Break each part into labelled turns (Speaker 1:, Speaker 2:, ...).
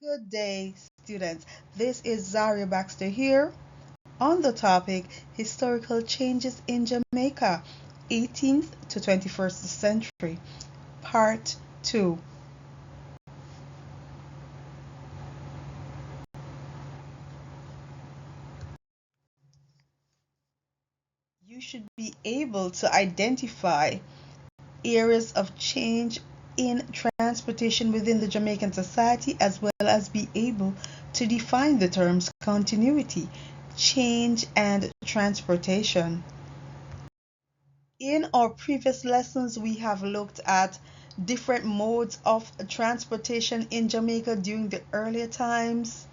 Speaker 1: Good day, students. This is Zaria Baxter here on the topic Historical Changes in Jamaica, 18th to 21st century, Part 2. You should be able to identify areas of change in transportation within the Jamaican society as well as be able to define the terms continuity, change, and transportation. In our previous lessons, we have looked at different modes of transportation in Jamaica during the earlier times,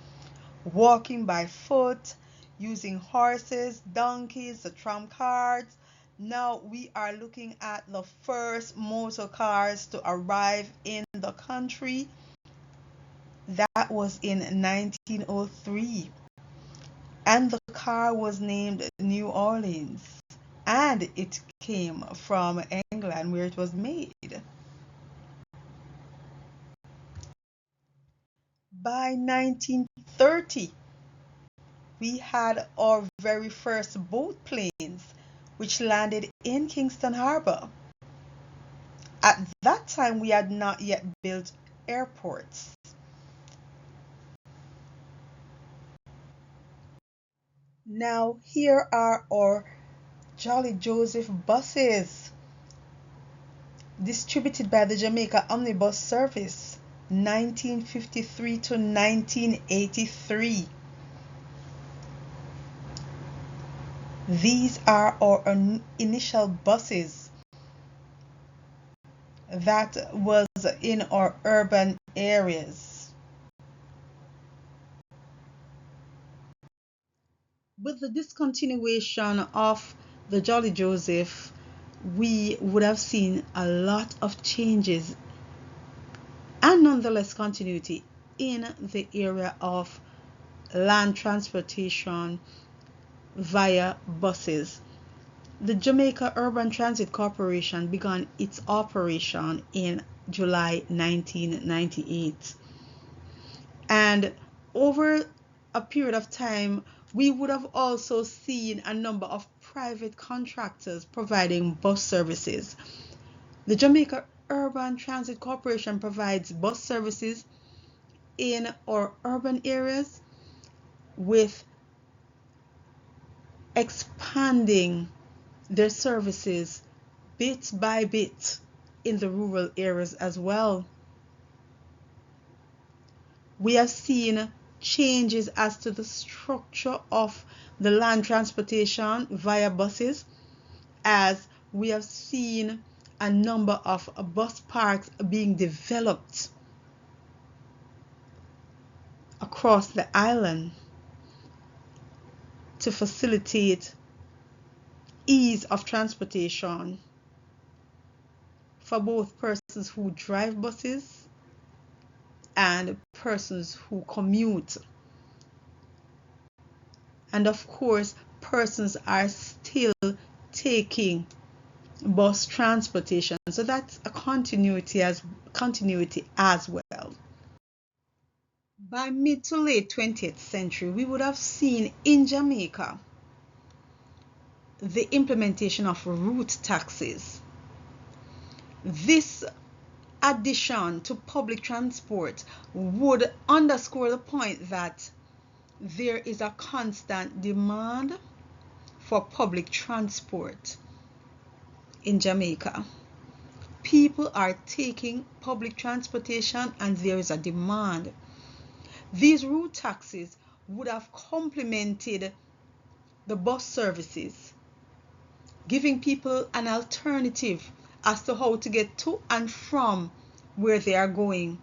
Speaker 1: walking by foot, using horses, donkeys, the tram cars. Now we are looking at the first motor cars to arrive in the country. That was in 1903, and the car was named New Orleans, and it came from England where it was made. By 1930, we had our very first boat planes which landed in Kingston Harbor. At that time, we had not yet built airports. Now, here are our Jolly Joseph buses distributed by the Jamaica Omnibus Service, 1953 to 1983. These are our initial buses that was in our urban areas. With the discontinuation of the Jolly Joseph, we would have seen a lot of changes and nonetheless continuity in the area of land transportation via buses. The Jamaica Urban Transit Corporation began its operation in July 1998. And over a period of time, we would have also seen a number of private contractors providing bus services. The Jamaica Urban Transit Corporation provides bus services in our urban areas with expanding their services bit by bit in the rural areas as well. We have seen changes as to the structure of the land transportation via buses, as we have seen a number of bus parks being developed across the island to facilitate ease of transportation for both persons who drive buses and persons who commute. And of course, persons are still taking bus transportation. So that's a continuity as well. By mid to late 20th century, we would have seen in Jamaica the implementation of route taxes. This addition to public transport would underscore the point that there is a constant demand for public transport in Jamaica. People are taking public transportation and there is a demand. These route taxes would have complemented the bus services, giving people an alternative as to how to get to and from where they are going.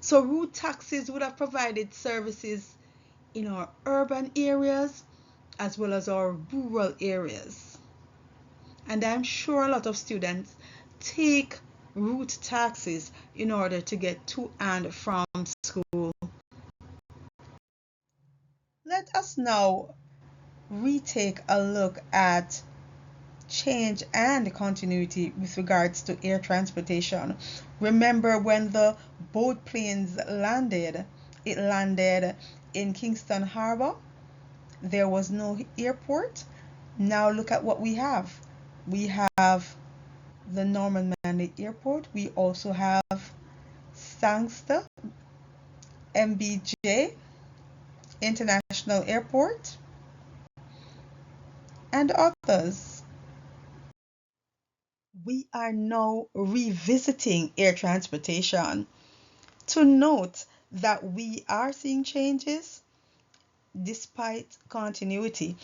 Speaker 1: So route taxis would have provided services in our urban areas as well as our rural areas. And I'm sure a lot of students take route taxis in order to get to and from school. Let us now retake a look at change and continuity with regards to air transportation. Remember when the boat planes landed It landed in Kingston Harbor. There was no airport. Now look at what we have. We have the Norman Manley Airport. We also have Sangster, MBJ International Airport, and others. We are now revisiting air transportation to note that we are seeing changes despite continuity.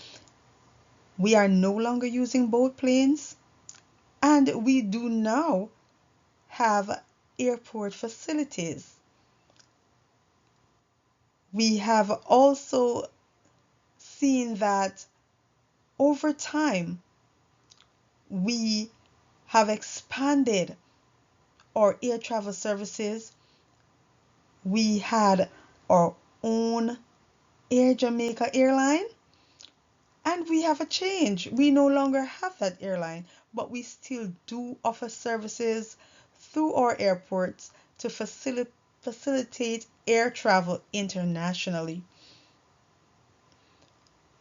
Speaker 1: We are no longer using boat planes, and we do now have airport facilities. We have also seen that over time we have expanded our air travel services. We had our own Air Jamaica airline, and we have a change. We no longer have that airline, but we still do offer services through our airports to facilitate air travel internationally.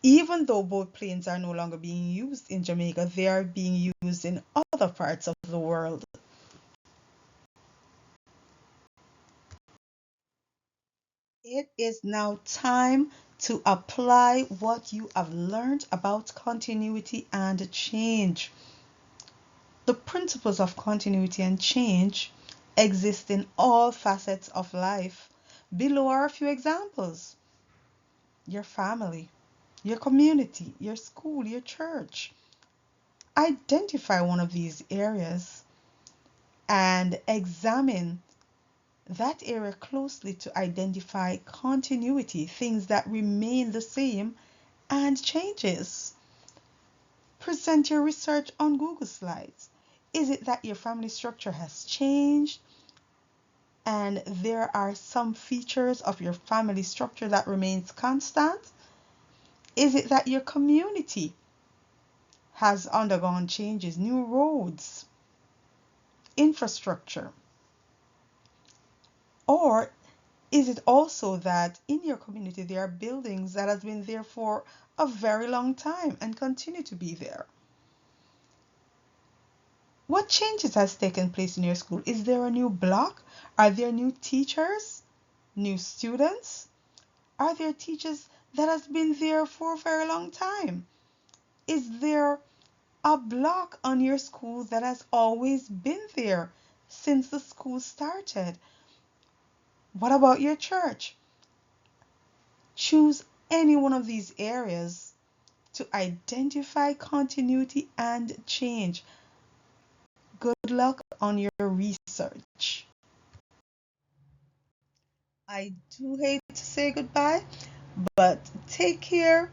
Speaker 1: Even though both planes are no longer being used in Jamaica, they are being used in other parts of the world. It is now time to apply what you have learned about continuity and change. The principles of continuity and change exist in all facets of life. Below are a few examples: your family, your community, your school, your church. Identify one of these areas and examine that area closely to identify continuity, things that remain the same, and changes. Present your research on Google Slides. Is it that your family structure has changed and there are some features of your family structure that remains constant? Is it that your community has undergone changes, new roads, infrastructure? Or is it also that in your community there are buildings that have been there for a very long time and continue to be there? What changes has taken place in your school? Is there a new block? Are there new teachers? New students? Are there teachers that has been there for a very long time? Is there a block on your school that has always been there since the school started? What about your church? Choose any one of these areas to identify continuity and change. Good luck on your research. I do hate to say goodbye, but take care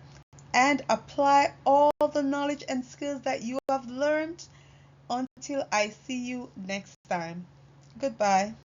Speaker 1: and apply all the knowledge and skills that you have learned until I see you next time. Goodbye.